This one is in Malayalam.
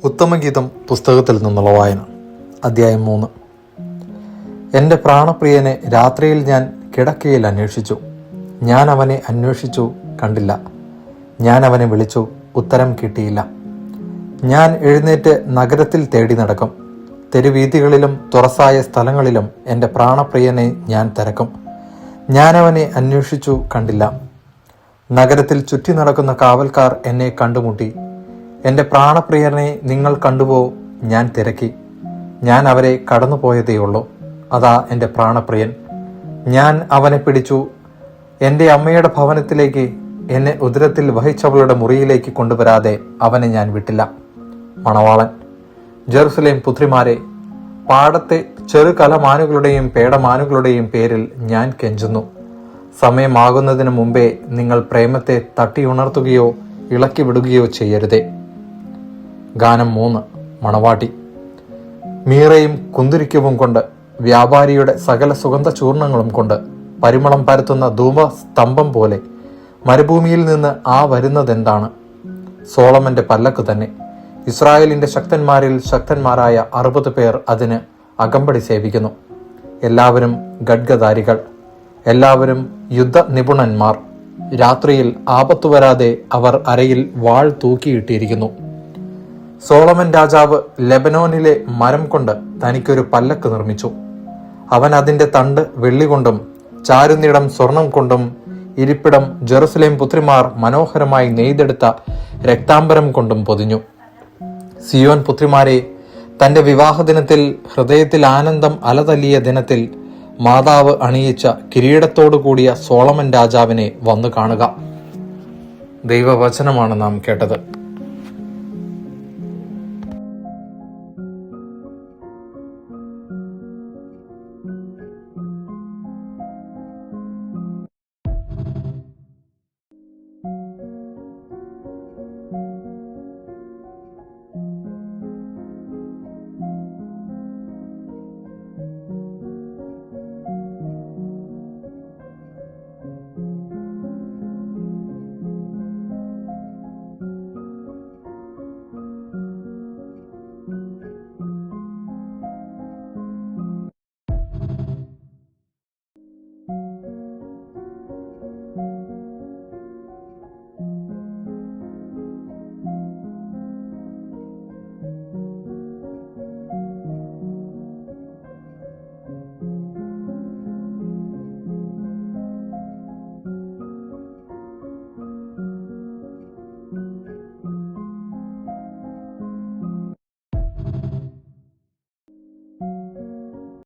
ഉത്തമഗീതം പുസ്തകത്തിൽ നിന്നുള്ള വായന. അധ്യായം 3. എൻ്റെ പ്രാണപ്രിയനെ രാത്രിയിൽ ഞാൻ കിടക്കയിൽ അന്വേഷിച്ചു. ഞാൻ അവനെ അന്വേഷിച്ചു, കണ്ടില്ല. ഞാൻ അവനെ വിളിച്ചു, ഉത്തരം കിട്ടിയില്ല. ഞാൻ എഴുന്നേറ്റ് നഗരത്തിൽ തേടി നടക്കും. തെരുവീഥികളിലും തുറസായ സ്ഥലങ്ങളിലും എൻ്റെ പ്രാണപ്രിയനെ ഞാൻ തിരക്കും. ഞാൻ അവനെ അന്വേഷിച്ചു, കണ്ടില്ല. നഗരത്തിൽ ചുറ്റി നടക്കുന്ന കാവൽക്കാർ എന്നെ കണ്ടുമുട്ടി. എൻ്റെ പ്രാണപ്രിയനെ നിങ്ങൾ കണ്ടുപോ, ഞാൻ തിരക്കി. ഞാൻ അവരെ കടന്നുപോയതേയുള്ളൂ. അതാ എൻ്റെ പ്രാണപ്രിയൻ. ഞാൻ അവനെ പിടിച്ചു. എൻ്റെ അമ്മയുടെ ഭവനത്തിലേക്ക്, എന്നെ ഉദരത്തിൽ വഹിച്ചവളുടെ മുറിയിലേക്ക് കൊണ്ടുവരാതെ അവനെ ഞാൻ വിട്ടില്ല. മണവാളൻ. ജെറുസലേം പുത്രിമാരെ, പാടത്തെ ചെറുകലമാനുകളുടെയും പേടമാനുകളുടെയും പേരിൽ ഞാൻ കെഞ്ചുന്നു. സമയമാകുന്നതിന് മുമ്പേ നിങ്ങൾ പ്രേമത്തെ തട്ടിയുണർത്തുകയോ ഇളക്കി വിടുകയോ ചെയ്യരുതേ. ഗാനം 3. മണവാട്ടി. മീറയും കുന്തിരിക്കവും കൊണ്ട്, വ്യാപാരിയുടെ സകല സുഗന്ധ ചൂർണങ്ങളും കൊണ്ട്, പരിമളം പരത്തുന്ന ധൂപസ്തംഭം പോലെ മരുഭൂമിയിൽ നിന്ന് വരുന്നതെന്താണ്? സോളമന്റെ പല്ലക്ക് തന്നെ. ഇസ്രായേലിന്റെ ശക്തന്മാരിൽ ശക്തന്മാരായ 60 പേർ അതിന് അകമ്പടി സേവിക്കുന്നു. എല്ലാവരും ഖഡ്ഗധാരികൾ, എല്ലാവരും യുദ്ധ നിപുണന്മാർ. രാത്രിയിൽ ആപത്തു വരാതെ അവർ അരയിൽ വാൾ തൂക്കിയിട്ടിരിക്കുന്നു. സോളമൻ രാജാവ് ലെബനോനിലെ മരം കൊണ്ട് തനിക്കൊരു പല്ലക്ക് നിർമ്മിച്ചു. അവൻ അതിന്റെ തണ്ട് വെള്ളി കൊണ്ടും ചാരുന്നിടം സ്വർണം കൊണ്ടും ഇരിപ്പിടം ജെറുസലേം പുത്രിമാർ മനോഹരമായി നെയ്തെടുത്ത രക്താംബരം കൊണ്ടും പൊതിഞ്ഞു. സിയോൻ പുത്രിമാരെ, തന്റെ വിവാഹദിനത്തിൽ, ഹൃദയത്തിൽ ആനന്ദം അലതല്ലിയ ദിനത്തിൽ മാതാവ് അണിയിച്ച കിരീടത്തോടു കൂടിയ സോളമൻ രാജാവിനെ വന്നു കാണുക. ദൈവവചനമാണ് നാം കേട്ടത്.